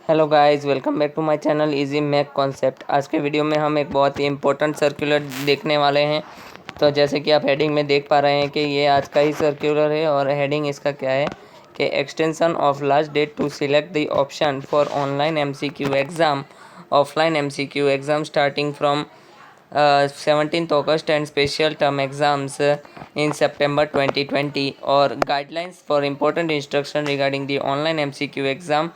Hello guys, welcome back to my channel easy math concept. आज के video में हम एक बहुत ही इंपॉर्टेंट सर्कुलर देखने वाले हैं। तो जैसे कि आप हेडिंग में देख पा रहे हैं कि ये आज का ही सर्कुलर है और हेडिंग इसका क्या है कि extension of last date to select the option for online MCQ exam, offline MCQ exam starting from 17th August and special term exams in September 2020 और guidelines for important instruction regarding the online MCQ exam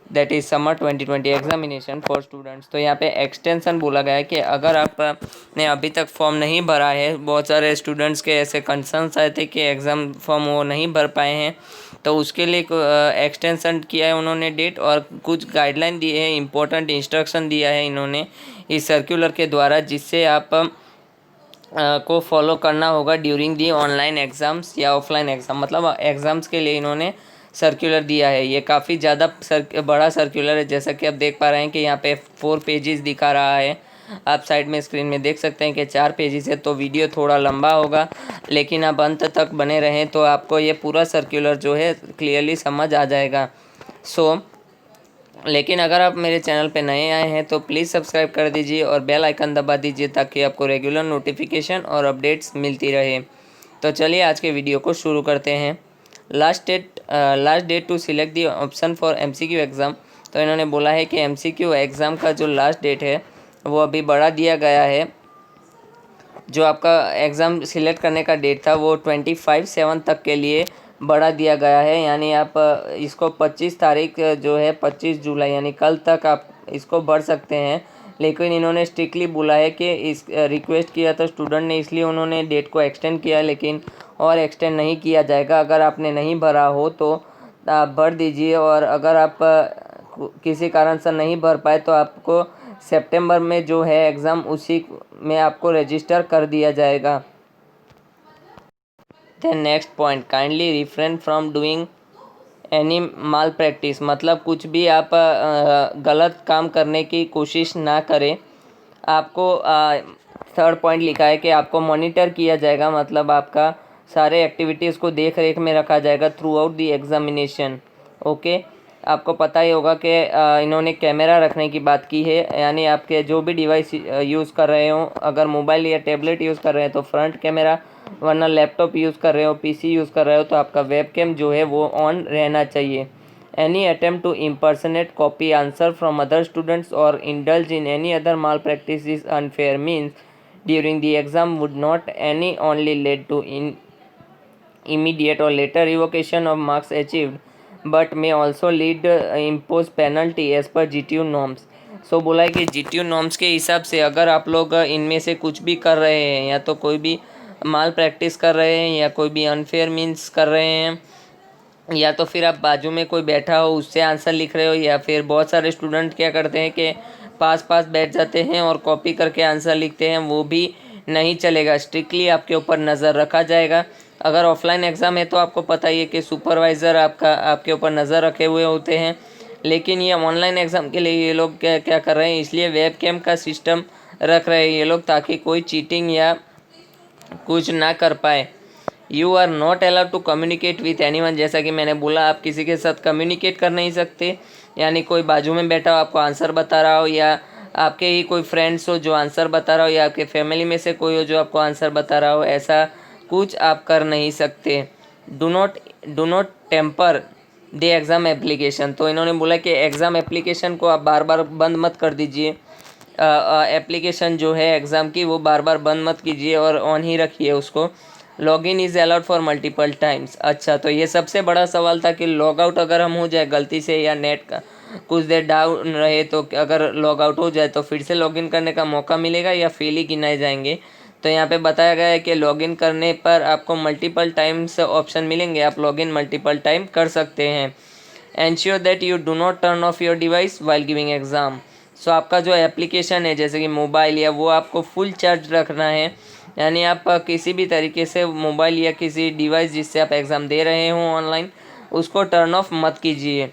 that is summer 2020 examination for students. तो यहाँ पे extension बोला गया है कि अगर आपने अभी तक फॉर्म नहीं भरा है, बहुत सारे स्टूडेंट्स के ऐसे कंसर्न्स आए थे कि एग्ज़ाम फॉर्म वो नहीं भर पाए हैं, तो उसके लिए एक्सटेंशन किया है उन्होंने डेट और कुछ गाइडलाइन दिए हैं, इंपॉर्टेंट इंस्ट्रक्शन दिया है इन्होंने इस सर्कुलर के द्वारा, जिससे आप को फॉलो करना होगा ड्यूरिंग दी ऑनलाइन एग्ज़ाम्स या ऑफलाइन एग्ज़ाम। मतलब एग्ज़ाम्स के लिए इन्होंने सर्कुलर दिया है। ये काफ़ी ज़्यादा बड़ा सर्कुलर है, जैसा कि आप देख पा रहे हैं कि यहाँ पे 4 पेजेस दिखा रहा है। आप साइड में स्क्रीन में देख सकते हैं कि 4 पेजेस है, तो वीडियो थोड़ा लंबा होगा, लेकिन आप अंत तक बने रहें तो आपको ये पूरा सर्कुलर जो है क्लियरली समझ आ जाएगा। लेकिन अगर आप मेरे चैनल पे नए आए हैं तो प्लीज़ सब्सक्राइब कर दीजिए और बेल आइकन दबा दीजिए ताकि आपको रेगुलर नोटिफिकेशन और अपडेट्स मिलती रहे। तो चलिए आज के वीडियो को शुरू करते हैं। Last date to select the option for MCQ exam. तो इन्होंने बोला है कि एमसीक्यू एग्ज़ाम का जो लास्ट डेट है वो अभी बढ़ा दिया गया है। जो आपका एग्ज़ाम सिलेक्ट करने का डेट था वो 25/7 तक के लिए बढ़ा दिया गया है। यानी आप इसको 25 तारीख जो है 25 जुलाई यानी कल तक आप इसको भर सकते हैं। लेकिन इन्होंने स्ट्रिक्टली बोला है कि इस रिक्वेस्ट किया था स्टूडेंट ने, इसलिए उन्होंने डेट को एक्सटेंड किया, लेकिन और एक्सटेंड नहीं किया जाएगा। अगर आपने नहीं भरा हो तो आप भर दीजिए, और अगर आप किसी कारण से नहीं भर पाए तो आपको सितंबर में जो है एग्ज़ाम उसी में आपको रजिस्टर कर दिया जाएगा। Then next point, kindly refrain from doing any malpractice. मतलब कुछ भी आप गलत काम करने की कोशिश ना करें। आपको थर्ड पॉइंट लिखा है कि आपको मॉनिटर किया जाएगा, मतलब आपका सारे एक्टिविटीज़ को देख रेख में रखा जाएगा through out the examination. Okay, आपको पता ही होगा कि इन्होंने कैमरा रखने की बात की है। यानी आपके जो भी डिवाइस यूज़ कर रहे हो, अगर मोबाइल या टैबलेट यूज़ कर रहे हैं तो फ्रंट कैमरा, वरना लैपटॉप यूज़ कर रहे हो, पीसी यूज़ कर रहे हो तो आपका वेबकैम जो है वो ऑन रहना चाहिए। Any attempt to impersonate copy answer from other students और indulge in any other malpractice is unfair means during the exam would not any only lead to in immediate or later revocation of marks achieved but may also lead impose penalty as per GTU norms। सो बोला है कि GTU norms के हिसाब से अगर आप लोग इनमें से कुछ भी कर रहे हैं, या तो कोई भी माल प्रैक्टिस कर रहे हैं या कोई भी अनफेयर मीन्स कर रहे हैं, या तो फिर आप बाजू में कोई बैठा हो उससे आंसर लिख रहे हो, या फिर बहुत सारे स्टूडेंट क्या करते हैं कि पास पास बैठ जाते हैं और कॉपी करके आंसर लिखते हैं, वो भी नहीं चलेगा। स्ट्रिक्टली आपके ऊपर नज़र रखा जाएगा। अगर ऑफलाइन एग्ज़ाम है तो आपको पता ही है कि सुपरवाइज़र आपके ऊपर नज़र रखे हुए होते हैं, लेकिन ये ऑनलाइन एग्ज़ाम के लिए ये लोग क्या क्या कर रहे हैं, इसलिए वेब कैम का सिस्टम रख रहे हैं ये लोग, ताकि कोई चीटिंग या कुछ ना कर पाए। You are not allowed to communicate with anyone. जैसा कि मैंने बोला, आप किसी के साथ कम्युनिकेट कर नहीं सकते। यानी कोई बाजू में बैठा हो आपको आंसर बता रहा हो, या आपके ही कोई फ्रेंड्स हो जो आंसर बता रहा हो, या आपके फैमिली में से कोई हो जो आपको आंसर बता रहा हो, ऐसा कुछ आप कर नहीं सकते। Do not tamper the exam application. तो इन्होंने बोला कि एग्ज़ाम एप्लीकेशन को आप बार बार बंद मत कर दीजिए। एप्लीकेशन जो है एग्ज़ाम की वो बार बार बंद मत कीजिए और ऑन ही रखिए उसको। Login is allowed for multiple times. अच्छा, तो ये सबसे बड़ा सवाल था कि लॉग आउट अगर हम हो जाए गलती से, या नेट का कुछ देर डाउन रहे, तो अगर लॉग आउट हो जाए तो फिर से लॉगिन करने का मौका मिलेगा या फेल ही गिनाए जाएंगे। तो यहाँ पे बताया गया है कि लॉगिन करने पर आपको मल्टीपल टाइम्स ऑप्शन मिलेंगे, आप लॉगिन मल्टीपल टाइम कर सकते हैं। Ensure that you do not turn off your device while giving exam. So आपका जो एप्लीकेशन है जैसे कि मोबाइल, या वो आपको फुल चार्ज रखना है। यानी आप किसी भी तरीके से मोबाइल या किसी डिवाइस जिससे आप एग्ज़ाम दे रहे हो ऑनलाइन, उसको टर्न ऑफ मत कीजिए।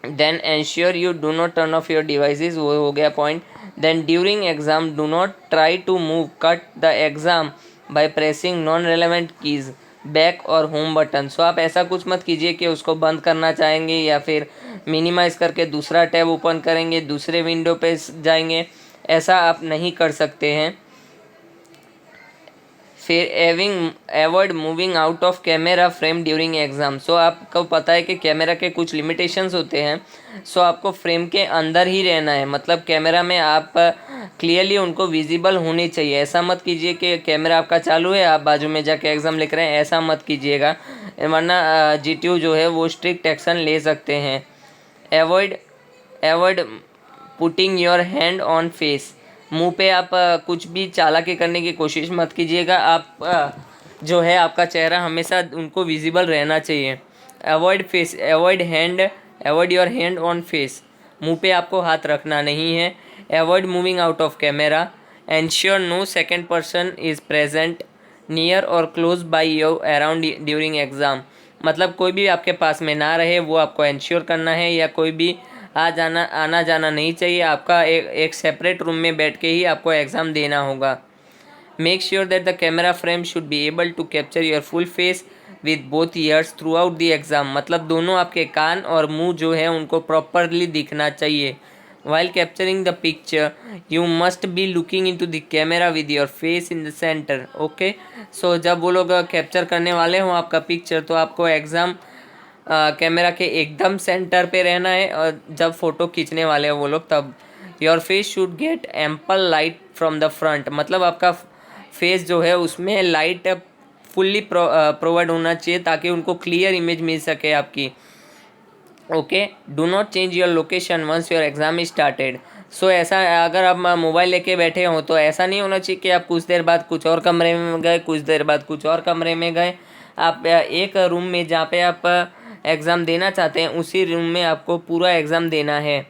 Then ensure you do not turn off your devices, वो हो गया point. Then during exam do not try to move cut the exam by pressing non relevant keys. Back और home button. So आप ऐसा कुछ मत कीजिए कि उसको बंद करना चाहेंगे या फिर मिनिमाइज़ करके दूसरा टैब ओपन करेंगे, दूसरे विंडो पे जाएंगे, ऐसा आप नहीं कर सकते हैं। फिर avoid moving out of camera frame during exam. So आपको पता है कि कैमरा के कुछ लिमिटेशंस होते हैं। सो आपको फ्रेम के अंदर ही रहना है, मतलब कैमरा में आप क्लियरली उनको विजिबल होनी चाहिए। ऐसा मत कीजिए कि कैमरा आपका चालू है, आप बाजू में जाके एग्ज़ाम लिख रहे हैं, ऐसा मत कीजिएगा, वरना जीटीयू जो है वो स्ट्रिक्ट एक्शन ले सकते हैं। Avoid avoid putting your hand on face. मुंह पे आप कुछ भी चालाकी करने की कोशिश मत कीजिएगा। आप जो है आपका चेहरा हमेशा उनको विजिबल रहना चाहिए। Avoid your hand on face. मुंह पे आपको हाथ रखना नहीं है। Avoid moving out of camera. Ensure no second person is present near और close by you around during exam. मतलब कोई भी आपके पास में ना रहे, वो आपको इंश्योर करना है, या कोई भी आना जाना नहीं चाहिए। आपका एक सेपरेट रूम में बैठ के ही आपको एग्ज़ाम देना होगा। Make sure that the camera frame should be able to capture your full face with both ears throughout the exam. मतलब दोनों आपके कान और मुंह जो है उनको प्रॉपरली दिखना चाहिए। While capturing the picture, you must be looking into the camera with your face in the center. Okay? So जब वो लोग कैप्चर करने वाले हों आपका पिक्चर, तो आपको एग्ज़ाम कैमरा के एकदम सेंटर पे रहना है, और जब फ़ोटो खींचने वाले हैं वो लोग तब your face should get ample light from the front. मतलब आपका फेस जो है उसमें लाइट फुल्ली प्रोवाइड होना चाहिए ताकि उनको क्लियर इमेज मिल सके आपकी। Okay, do not change your location once your exam is started. So ऐसा अगर आप मोबाइल लेके बैठे हो तो ऐसा नहीं होना चाहिए कि आप कुछ देर बाद कुछ और कमरे में गए, कुछ देर बाद कुछ और कमरे में गए। आप एक रूम में जहाँ पे आप एग्ज़ाम देना चाहते हैं उसी रूम में आपको पूरा एग्ज़ाम देना है।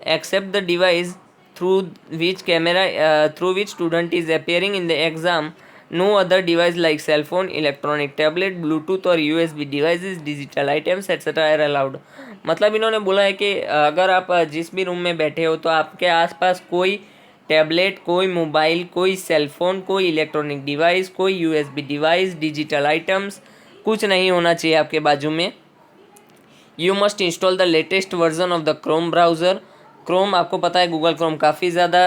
Except the device through which student is appearing in the exam. No other device like cell phone, electronic tablet, Bluetooth और USB devices, digital items etc. are allowed। मतलब इन्होंने बोला है कि अगर आप जिस भी रूम में बैठे हो तो आपके आसपास कोई टैबलेट, कोई मोबाइल, कोई सेल फोन, कोई इलेक्ट्रॉनिक डिवाइस, कोई USB डिवाइस, डिजिटल आइटम्स कुछ नहीं होना चाहिए आपके बाजू में। You must install the latest version of the Chrome browser. Chrome आपको पता है गूगल क्रोम काफ़ी ज़्यादा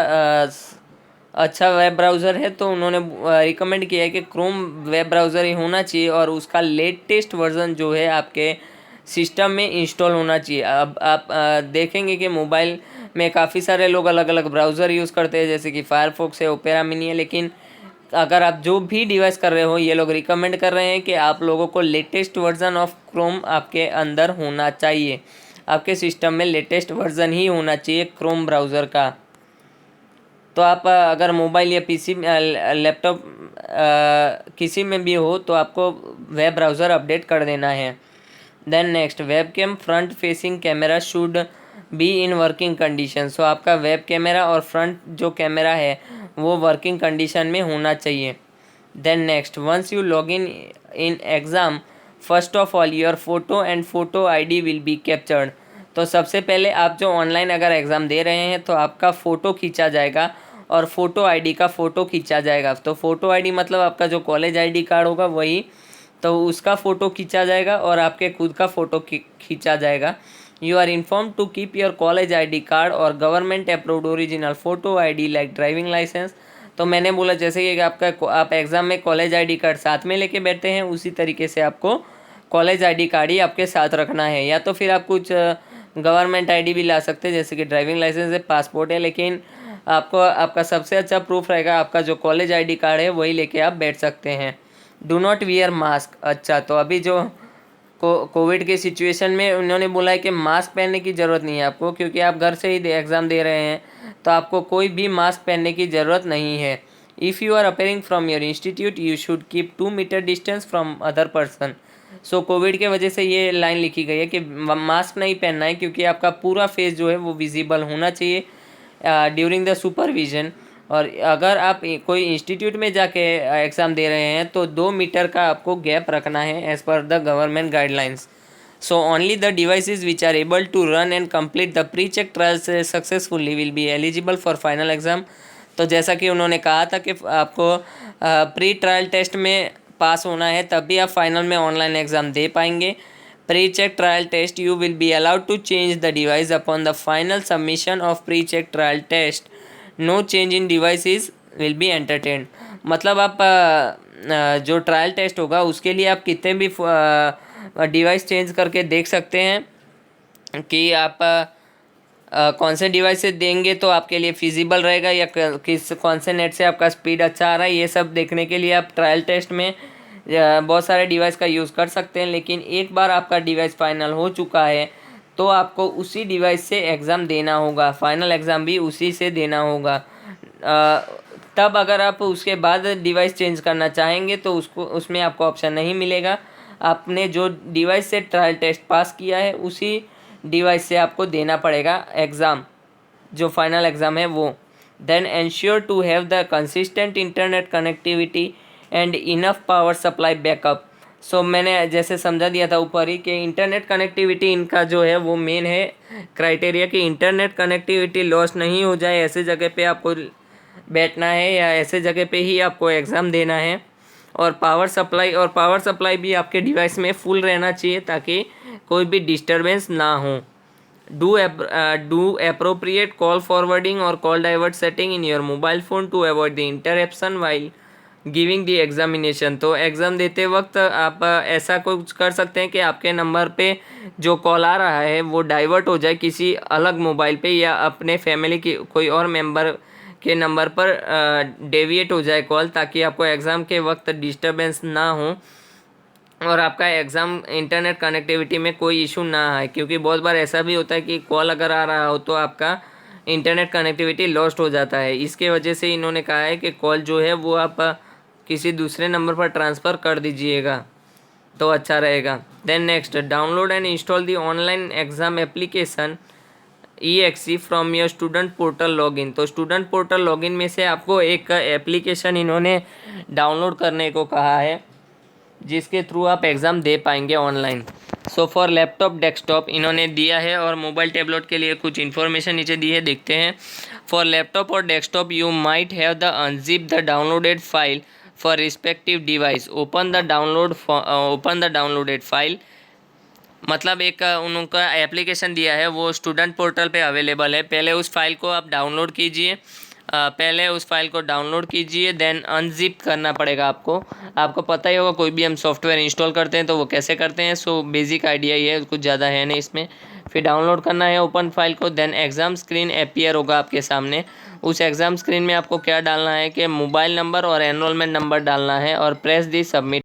अच्छा वेब ब्राउज़र है, तो उन्होंने रिकमेंड किया है कि क्रोम वेब ब्राउज़र ही होना चाहिए और उसका लेटेस्ट वर्जन जो है आपके सिस्टम में इंस्टॉल होना चाहिए। अब आप देखेंगे कि मोबाइल में काफ़ी सारे लोग अलग अलग ब्राउज़र यूज़ करते हैं, जैसे कि फायरफॉक्स है, ओपेरा मिनी है, लेकिन अगर आप जो भी डिवाइस कर रहे हो ये लोग रिकमेंड कर रहे हैं कि आप लोगों को लेटेस्ट वर्जन ऑफ क्रोम आपके अंदर होना चाहिए। आपके सिस्टम में लेटेस्ट वर्जन ही होना चाहिए क्रोम ब्राउज़र का। तो आप अगर मोबाइल या पीसी लैपटॉप किसी में भी हो तो आपको वेब ब्राउज़र अपडेट कर देना है। Then next, web cam front facing camera should be in working condition. So आपका वेब कैमरा और फ्रंट जो कैमरा है वो वर्किंग कंडीशन में होना चाहिए। Then next, once you log in exam, first of all your photo and photo ID will be captured. तो सबसे पहले आप जो ऑनलाइन अगर एग्ज़ाम दे रहे हैं तो आपका फ़ोटो खींचा जाएगा और फ़ोटो आईडी का फ़ोटो खींचा जाएगा। तो फ़ोटो आईडी मतलब आपका जो कॉलेज आईडी कार्ड होगा वही, तो उसका फ़ोटो खींचा जाएगा और आपके खुद का फ़ोटो खींचा जाएगा। You are inform to keep your college ID card और government approved original photo ID like driving licence. तो मैंने बोला जैसे कि आप एग्ज़ाम में कॉलेज आईडी कार्ड साथ में लेके बैठते हैं, उसी तरीके से आपको कॉलेज आईडी कार्ड ही आपके साथ रखना है। या तो फिर आप कुछ गवर्नमेंट आईडी भी ला सकते हैं, जैसे कि ड्राइविंग लाइसेंस है, पासपोर्ट है, लेकिन आपको आपका सबसे अच्छा प्रूफ रहेगा आपका जो कॉलेज आईडी कार्ड है वही लेके आप बैठ सकते हैं। Do not wear mask. अच्छा, तो अभी जो कोविड के सिचुएशन में उन्होंने बोला है कि मास्क पहनने की ज़रूरत नहीं है आपको, क्योंकि आप घर से ही एग्ज़ाम दे रहे हैं, तो आपको कोई भी मास्क पहनने की ज़रूरत नहीं है। If you are appearing from your institute you should keep 2 metre distance from other person. So COVID के वजह से ये लाइन लिखी गई है कि मास्क नहीं पहनना है, क्योंकि आपका पूरा फेस जो है वो विजिबल होना चाहिए ड्यूरिंग द सुपरविज़न। और अगर आप कोई इंस्टीट्यूट में जाके एग्ज़ाम दे रहे हैं तो 2 मीटर का आपको गैप रखना है as per the government guidelines. So only the devices which are able to run and complete the pre check trials successfully will be eligible for final exam. तो जैसा कि उन्होंने कहा था कि आपको प्री ट्रायल टेस्ट में पास होना है तभी आप फाइनल में ऑनलाइन एग्ज़ाम दे पाएंगे। Pre-check trial test, you will be allowed to change the device upon the final submission of pre-check trial test, no change in device is will be entertained. मतलब आप जो ट्रायल टेस्ट होगा उसके लिए आप कितने भी डिवाइस चेंज करके देख सकते हैं कि आप कौन से डिवाइस से देंगे तो आपके लिए फिजिबल रहेगा, या कौन से नेट से आपका स्पीड अच्छा आ रहा है। ये सब देखने के लिए आप ट्रायल टेस्ट में बहुत सारे डिवाइस का यूज़ कर सकते हैं। लेकिन एक बार आपका डिवाइस फाइनल हो चुका है तो आपको उसी डिवाइस से एग्ज़ाम देना होगा, फाइनल एग्ज़ाम भी उसी से देना होगा। तब अगर आप उसके बाद डिवाइस चेंज करना चाहेंगे तो उसमें आपको ऑप्शन नहीं मिलेगा। आपने जो डिवाइस से ट्रायल टेस्ट पास किया है उसी डिवाइस से आपको देना पड़ेगा एग्ज़ाम, जो फाइनल एग्ज़ाम है वो। Then ensure to have the consistent internet connectivity and enough power supply backup. So मैंने जैसे समझा दिया था ऊपर ही कि इंटरनेट कनेक्टिविटी इनका जो है वो मेन है क्राइटेरिया, कि इंटरनेट कनेक्टिविटी लॉस नहीं हो जाए, ऐसे जगह पे आपको बैठना है या ऐसे जगह पे ही आपको एग्ज़ाम देना है। और पावर सप्लाई भी आपके डिवाइस में फुल रहना चाहिए ताकि कोई भी डिस्टरबेंस ना हो। डू अप्रोप्रिएट कॉल फॉरवर्डिंग और call divert setting in your mobile phone to avoid the interruption while giving the examination. तो एग्ज़ाम देते वक्त आप ऐसा कुछ कर सकते हैं कि आपके नंबर पे जो कॉल आ रहा है वो डाइवर्ट हो जाए किसी अलग मोबाइल पे, या अपने फैमिली की कोई और मेंबर के नंबर पर डेविएट हो जाए कॉल, ताकि आपको एग्ज़ाम के वक्त डिस्टरबेंस ना हो और आपका एग्ज़ाम इंटरनेट कनेक्टिविटी में कोई इशू ना आए। क्योंकि बहुत बार ऐसा भी होता है कि कॉल अगर आ रहा हो तो आपका इंटरनेट कनेक्टिविटी लॉस्ट हो जाता है। इसके वजह से इन्होंने कहा है कि कॉल जो है वो आप किसी दूसरे नंबर पर ट्रांसफ़र कर दीजिएगा तो अच्छा रहेगा। Then next, download and install the online exam application EXE from your student portal login. तो स्टूडेंट पोर्टल लॉगिन में से आपको एक एप्लीकेशन इन्होंने डाउनलोड करने को कहा है जिसके थ्रू आप एग्ज़ाम दे पाएंगे online. So for laptop desktop इन्होंने दिया है, और मोबाइल टैबलेट के लिए कुछ इन्फॉर्मेशन नीचे दी है, देखते हैं। फॉर लैपटॉप और desktop you might have the unzip the downloaded file for respective device, open the downloaded file. मतलब एक उनका एप्लीकेशन दिया है वो स्टूडेंट पोर्टल पे अवेलेबल है। पहले उस फाइल को आप डाउनलोड कीजिए, देन अनजिप करना पड़ेगा आपको पता ही होगा कोई भी हम सॉफ्टवेयर इंस्टॉल करते हैं तो वो कैसे करते हैं। सो बेसिक आइडिया ये है, कुछ ज़्यादा है नहीं इसमें। फिर डाउनलोड करना है ओपन फाइल को, देन एग्ज़ाम स्क्रीन अपीयर होगा आपके सामने। उस एग्ज़ाम स्क्रीन में आपको क्या डालना है कि मोबाइल नंबर और एनरोलमेंट नंबर डालना है और प्रेस दी सबमिट।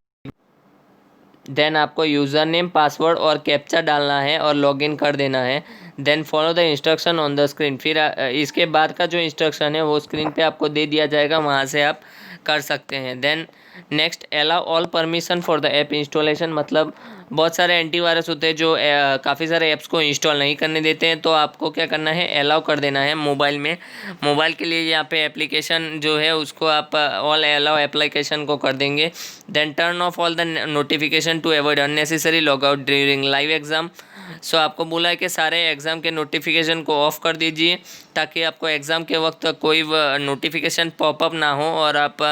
देन आपको यूज़र नेम, पासवर्ड और कैप्चा डालना है और लॉगिन कर देना है। Then follow the instruction on the screen. फिर इसके बाद का जो इंस्ट्रक्शन है वो स्क्रीन पे आपको दे दिया जाएगा, वहाँ से आप कर सकते हैं। Then next, allow all permission for the app installation. मतलब बहुत सारे एंटीवायरस होते हैं जो काफ़ी सारे ऐप्स को इंस्टॉल नहीं करने देते हैं, तो आपको क्या करना है, अलाउ कर देना है मोबाइल में। मोबाइल के लिए यहाँ पे एप्लीकेशन जो है उसको आप ऑल अलाउ एप्लीकेशन को कर देंगे। Then turn off all the notification to avoid unnecessary logout during live exam. So आपको बोला है कि सारे एग्ज़ाम के नोटिफिकेशन को ऑफ़ कर दीजिए ताकि आपको एग्ज़ाम के वक्त कोई नोटिफिकेशन पॉपअप ना हो और आप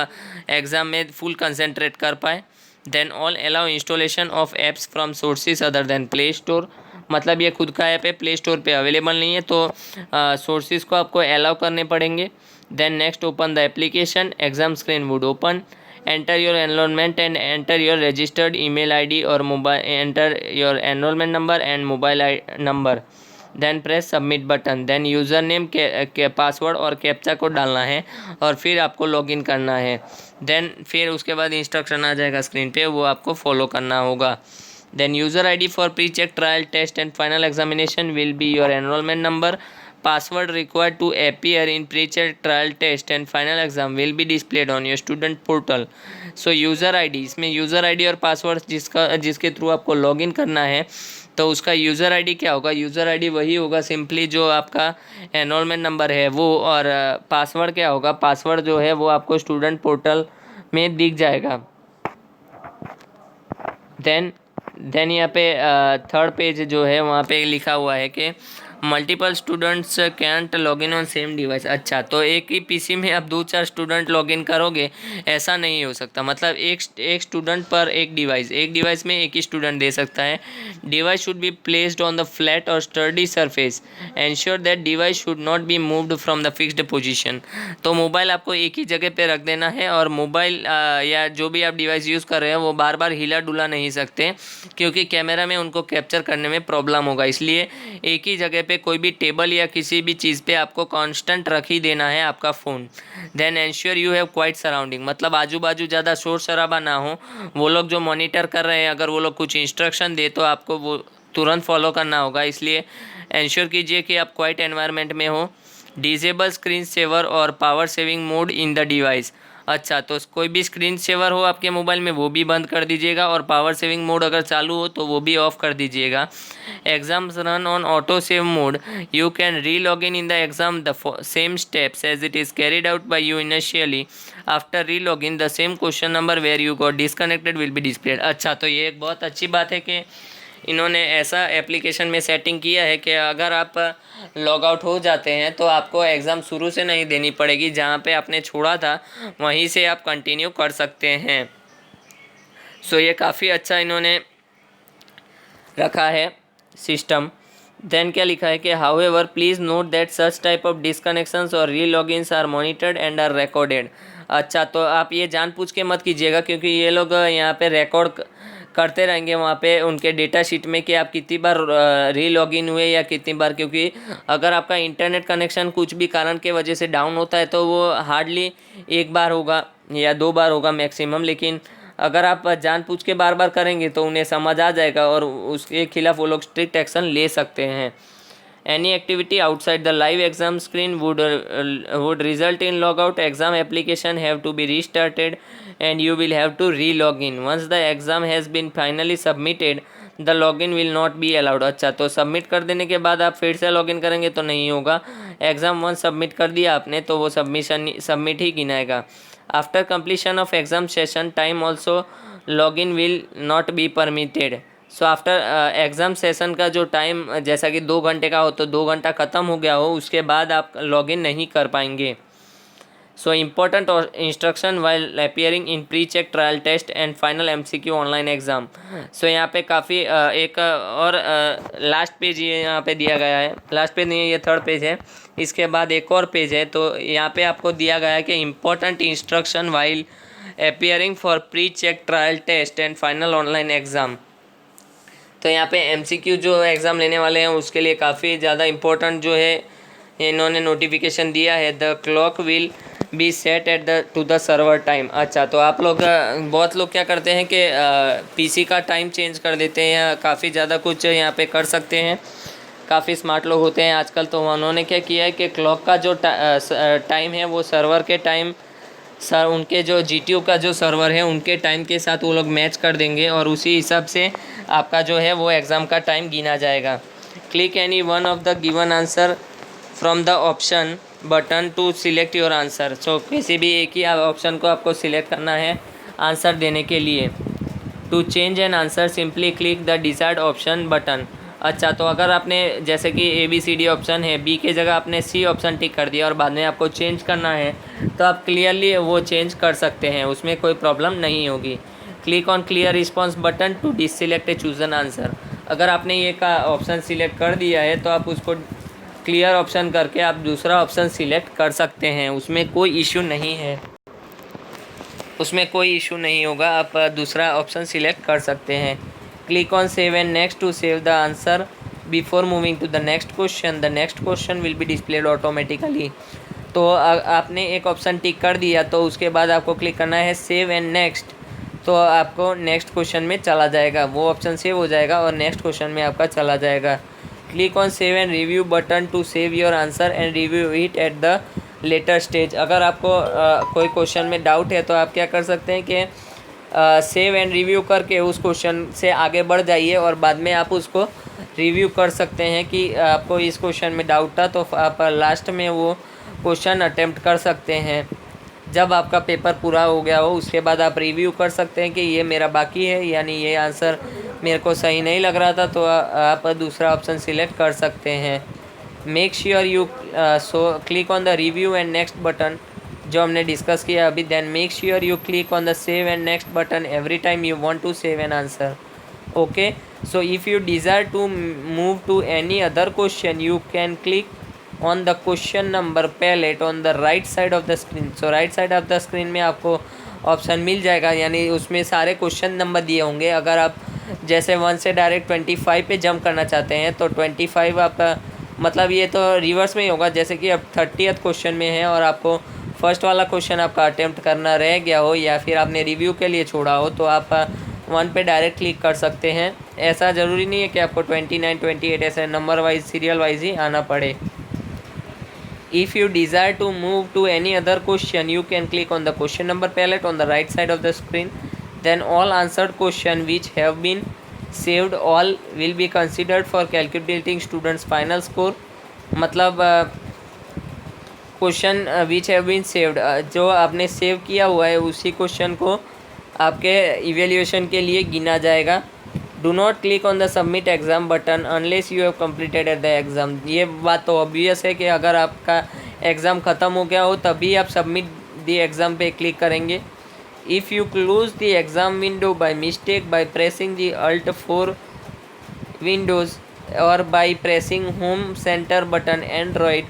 एग्ज़ाम में फुल कंसंट्रेट कर पाए। Then all allow installation of apps from sources other than play store. मतलब ये खुद का ऐप है, प्ले स्टोर पे अवेलेबल नहीं है, तो सोर्सेज को आपको अलाउ करने पड़ेंगे। Then next, open the application, exam screen would open, enter your enrollment and enter your registered email ID or mobile, enter your enrollment number and mobile number, then press submit button, then user name के password और captcha को डालना है और फिर आपको login करना है। देन फिर उसके बाद इंस्ट्रक्शन आ जाएगा स्क्रीन पे, वो आपको फॉलो करना होगा। Then user ID for pre check trial test and final examination will be your enrolment number. Password required to appear in pre-check trial test and final exam will be displayed on your student portal. So user ID, इसमें user ID और password जिसके through आपको login करना है तो उसका user ID क्या होगा, यूज़र ID वही होगा सिंपली जो आपका एनरोलमेंट नंबर है वो, और पासवर्ड क्या होगा, पासवर्ड जो है वो आपको स्टूडेंट पोर्टल में दिख जाएगा। देन यहाँ पे थर्ड पेज जो है वहाँ पे लिखा हुआ है कि multiple students can't log in on same device. अच्छा, तो एक ही पीसी में आप 2-4 स्टूडेंट लॉग इन करोगे, ऐसा नहीं हो सकता। मतलब एक स्टूडेंट पर एक डिवाइस में एक ही स्टूडेंट दे सकता है। Device should be placed on the flat और sturdy surface, ensure that device should not be moved from the fixed position. तो मोबाइल आपको एक ही जगह पे रख देना है, और मोबाइल या जो भी आप डिवाइस यूज़ कर रहे हैं वो बार बार हिला डुला नहीं सकते, क्योंकि कैमरा में उनको कैप्चर करने में प्रॉब्लम होगा। इसलिए एक ही जगह पे कोई भी टेबल या किसी भी चीज़ पे आपको कांस्टेंट रख ही देना है आपका फ़ोन। Then ensure you have quiet surrounding, मतलब आजू बाजू ज़्यादा शोर शराबा ना हो। वो लोग जो मॉनिटर कर रहे हैं, अगर वो लोग कुछ इंस्ट्रक्शन दे तो आपको वो तुरंत फॉलो करना होगा। इसलिए एंश्योर कीजिए कि आप क्वाइट एनवायरनमेंट में हो। डिसेबल स्क्रीन सेवर और power saving mode in the device. अच्छा, तो कोई भी स्क्रीन सेवर हो आपके मोबाइल में वो भी बंद कर दीजिएगा, और पावर सेविंग मोड अगर चालू हो तो वो भी ऑफ कर दीजिएगा। Exams run on auto save mode, you can re log in the exam the same steps as it is carried out by you initially. After re log in the same question number where you got disconnected will be displayed. अच्छा, तो ये एक बहुत अच्छी बात है कि इन्होंने ऐसा एप्लीकेशन में सेटिंग किया है कि अगर आप लॉग आउट हो जाते हैं तो आपको एग्ज़ाम शुरू से नहीं देनी पड़ेगी, जहाँ पे आपने छोड़ा था वहीं से आप कंटिन्यू कर सकते हैं। सो ये काफ़ी अच्छा इन्होंने रखा है सिस्टम। देन क्या लिखा है कि however please note that such type of disconnections और re logins are monitored and are recorded. अच्छा, तो आप ये जानबूझ के मत कीजिएगा, क्योंकि ये लोग यहाँ पे रिकॉर्ड करते रहेंगे वहाँ पे उनके डेटा शीट में कि आप कितनी बार री लॉगिन हुए या कितनी बार। क्योंकि अगर आपका इंटरनेट कनेक्शन कुछ भी कारण के वजह से डाउन होता है तो वो हार्डली एक बार होगा या 2 बार होगा मैक्सिमम, लेकिन अगर आप जानबूझ के बार बार करेंगे तो उन्हें समझ आ जाएगा और उसके खिलाफ वो लोग स्ट्रिक्ट एक्शन ले सकते हैं। Any activity outside the live exam screen would result in logout. Exam application have to be restarted and you will have to re-log in. Once the exam has been finally submitted, the login will not be allowed. अच्छा, तो submit कर देने के बाद आप फिर से login करेंगे तो नहीं होगा। एग्ज़ाम वन सबमिट कर दिया आपने तो वो सबमिट ही गिनाएगा। After completion of exam session time also login will not be permitted. So after exam session का जो टाइम जैसा कि 2 घंटे का हो तो 2 घंटा ख़त्म हो गया हो उसके बाद आप लॉगिन नहीं कर पाएंगे। So important instruction while appearing in pre check trial test and final MCQ online exam. So यहाँ पे काफ़ी एक और लास्ट पेज ये यहाँ पे दिया गया है। लास्ट पेज नहीं है, ये 3rd पेज है। इसके बाद एक और पेज है, तो यहाँ पे आपको दिया गया है कि important instruction while appearing for pre check trial test and final online exam. तो यहाँ पे एमसीक्यू जो एग्ज़ाम लेने वाले हैं उसके लिए काफ़ी ज़्यादा इम्पोर्टेंट जो है इन्होंने नोटिफिकेशन दिया है। The clock will be set at the two the server time. अच्छा, तो आप लोग बहुत लोग क्या करते हैं कि पीसी का टाइम चेंज कर देते हैं या काफ़ी ज़्यादा कुछ यहाँ पे कर सकते हैं। काफ़ी स्मार्ट लोग होते हैं आजकल, तो उन्होंने क्या किया है कि क्लॉक का जो टाइम है वो सर्वर के टाइम उनके जो जीटीयू का जो सर्वर है उनके टाइम के साथ वो लोग मैच कर देंगे और उसी हिसाब से आपका जो है वो एग्ज़ाम का टाइम गिना जाएगा। Click any one of the given answer from the option button to select your answer. So किसी भी एक ही ऑप्शन को आपको सिलेक्ट करना है आंसर देने के लिए। To change an answer simply click the decide option button. अच्छा, तो अगर आपने जैसे कि ABCD ऑप्शन है, बी के जगह आपने C ऑप्शन टिक कर दिया और बाद में आपको चेंज करना है तो आप क्लियरली वो चेंज कर सकते हैं, उसमें कोई प्रॉब्लम नहीं होगी। Click on clear response button to deselect a chosen answer. अगर आपने ये का ऑप्शन सिलेक्ट कर दिया है तो आप उसको क्लियर ऑप्शन करके आप दूसरा ऑप्शन सिलेक्ट कर सकते हैं, उसमें कोई इशू नहीं है, उसमें कोई इशू नहीं होगा, आप दूसरा ऑप्शन सिलेक्ट कर सकते हैं। Click on save and next to save the answer before moving to the next question. The next question will be displayed automatically. तो आपने एक ऑप्शन टिक कर दिया तो उसके बाद आपको क्लिक करना है सेव एंड नेक्स्ट, तो आपको नेक्स्ट क्वेश्चन में चला जाएगा, वो ऑप्शन सेव हो जाएगा और नेक्स्ट क्वेश्चन में आपका चला जाएगा। Click on save and review button to save your answer and review it at the later stage. अगर आपको कोई क्वेश्चन में डाउट है तो आप क्या कर सकते हैं कि सेव एंड रिव्यू करके उस क्वेश्चन से आगे बढ़ जाइए और बाद में आप उसको रिव्यू कर सकते हैं कि आपको इस क्वेश्चन में डाउट था, तो आप लास्ट में वो क्वेश्चन अटेम्प्ट कर सकते हैं। जब आपका पेपर पूरा हो गया हो उसके बाद आप रिव्यू कर सकते हैं कि ये मेरा बाकी है, यानी ये आंसर मेरे को सही नहीं लग रहा था, तो आप दूसरा ऑप्शन सिलेक्ट कर सकते हैं। Make sure you click on the review and next button जो हमने डिस्कस किया अभी. Then make sure you click on the save and next button every time you want to save an answer. Okay, so if you desire to move to any other question, you can click on the question number palette on the right side of the screen. So right side of the screen में आपको option मिल जाएगा, यानी उसमें सारे question number दिए होंगे. अगर आप जैसे 1 से डायरेक्ट 25 पे जंप करना चाहते हैं तो 25 आपका मतलब ये तो रिवर्स में ही होगा. जैसे कि अब 30th क्वेश्चन में है और आपको फर्स्ट वाला क्वेश्चन आपका अटेम्प्ट करना रह गया हो या फिर आपने रिव्यू के लिए छोड़ा हो तो आप 1 पे डायरेक्ट क्लिक कर सकते हैं. ऐसा ज़रूरी नहीं है कि आपको 29, 28 ऐसे नंबर वाइज सीरियल वाइज ही आना पड़े. If you desire to move to any other question, you can click on the question number palette on the right side of the screen. Then all answered question which have been saved all will be considered for calculating students final score. मतलब question which have been saved, जो आपने save किया हुआ है उसी question को आपके evaluation के लिए गिना जाएगा. Do not click on the submit exam button unless you have completed at the exam. ये बात तो ऑब्वियस है कि अगर आपका एग्ज़ाम ख़त्म हो गया हो तभी आप सबमिट द एग्ज़ाम पे क्लिक करेंगे. If you close the exam window by mistake by pressing the alt 4 Windows और by pressing home center button Android,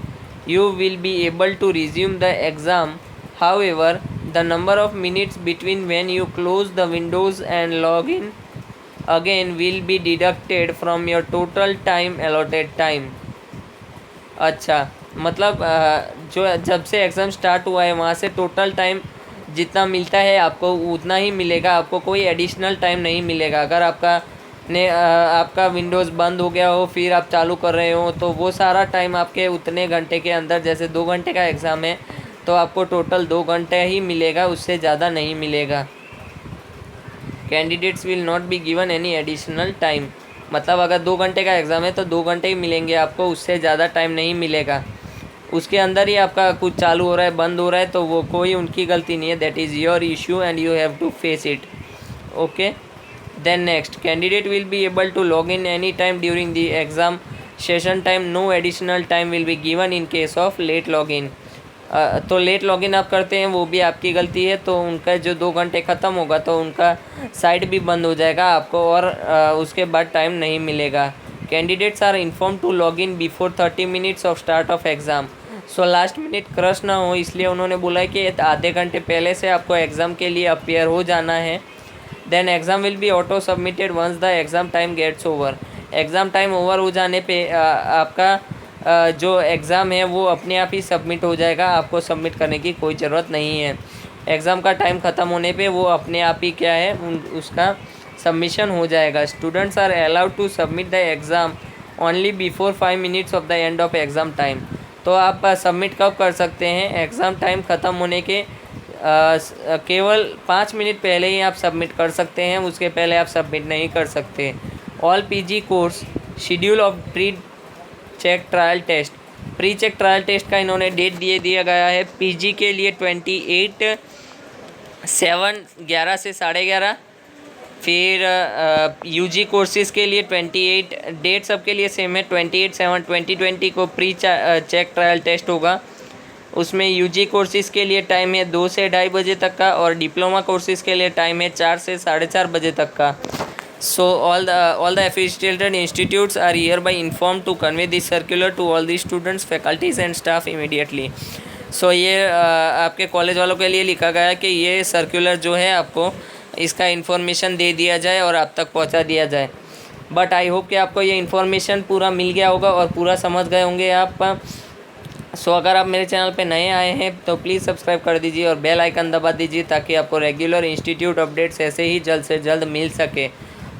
you will be able to resume the exam. However, the number of minutes between when you close the windows and log in again will be deducted from your total time allotted time. अच्छा, मतलब जो जब से exam start हुआ है वहाँ से total time जितना मिलता है आपको उतना ही मिलेगा, आपको कोई एडिशनल टाइम नहीं मिलेगा. अगर आपका विंडोज़ बंद हो गया हो फिर आप चालू कर रहे हो तो वो सारा टाइम आपके उतने घंटे के अंदर, जैसे 2 घंटे का एग्ज़ाम है तो आपको टोटल 2 घंटे ही मिलेगा, उससे ज़्यादा नहीं मिलेगा. Candidates will not be given any additional time. मतलब अगर 2 घंटे का एग्ज़ाम है तो 2 घंटे ही मिलेंगे आपको, उससे ज़्यादा टाइम नहीं मिलेगा. उसके अंदर ही आपका कुछ चालू हो रहा है बंद हो रहा है तो वो कोई उनकी गलती नहीं है. That is your issue and you have to face it. Okay. Then next, candidate will be able to log in any time during the exam session time. No additional time will be given in case of late login. तो late login आप करते हैं वो भी आपकी गलती है, तो उनका जो 2 घंटे ख़त्म होगा तो उनका साइट भी बंद हो जाएगा आपको और उसके बाद टाइम नहीं मिलेगा. Candidates are inform to log in before 30 minutes of start of exam. So last minute crash ना हो इसलिए उन्होंने बोला है कि आधे घंटे पहले से आपको एग्ज़ाम के लिए अपियर हो जाना है. Then exam will be auto submitted once the exam time gets over. Exam time over हो जाने पे आपका जो एग्ज़ाम है वो अपने आप ही सबमिट हो जाएगा, आपको सबमिट करने की कोई ज़रूरत नहीं है. एग्ज़ाम का टाइम ख़त्म होने पे वो अपने आप ही क्या है उसका सबमिशन हो जाएगा. Students are allowed to submit the exam only before 5 minutes of the end of exam time. तो आप सबमिट कब कर सकते हैं? एग्ज़ाम टाइम ख़त्म होने के केवल 5 मिनट पहले ही आप सबमिट कर सकते हैं, उसके पहले आप सबमिट नहीं कर सकते. All PG course schedule of pre check trial test. Pre check trial test का इन्होंने डेट दिया गया है पीजी के लिए 28/7/11 से 11:30. फिर यूजी कोर्सेज़ के लिए 28 डेट सबके लिए सेम है. 28/7/2020 को प्री चेक ट्रायल टेस्ट होगा. उसमें यूजी कोर्सेज़ के लिए टाइम है 2 से 2:30 बजे तक का और डिप्लोमा कोर्सेज़ के लिए टाइम है 4 से 4:30 बजे तक का. So all the affiliated institutes are hereby inform to convey this circular to all the students faculties and staff immediately. So ये आपके कॉलेज वालों के लिए लिखा गया है कि ये सर्कुलर जो है आपको इसका इन्फॉर्मेशन दे दिया जाए और आप तक पहुंचा दिया जाए. बट आई होप कि आपको ये इन्फॉर्मेशन पूरा मिल गया होगा और पूरा समझ गए होंगे आप. सो अगर आप मेरे चैनल पे नए आए हैं तो प्लीज़ सब्सक्राइब कर दीजिए और बेल आइकन दबा दीजिए ताकि आपको रेगुलर इंस्टीट्यूट अपडेट्स ऐसे ही जल्द से जल्द मिल सके.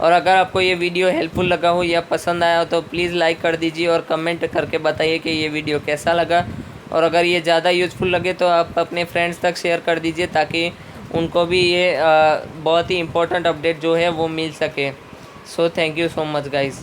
और अगर आपको ये वीडियो हेल्पफुल लगा हो या पसंद आया हो तो प्लीज़ लाइक कर दीजिए और कमेंट करके बताइए कि ये वीडियो कैसा लगा. और अगर ये ज़्यादा यूज़फुल लगे तो आप अपने फ्रेंड्स तक शेयर कर दीजिए ताकि उनको भी ये बहुत ही इम्पोर्टेंट अपडेट जो है वो मिल सके. So thank you so much guys.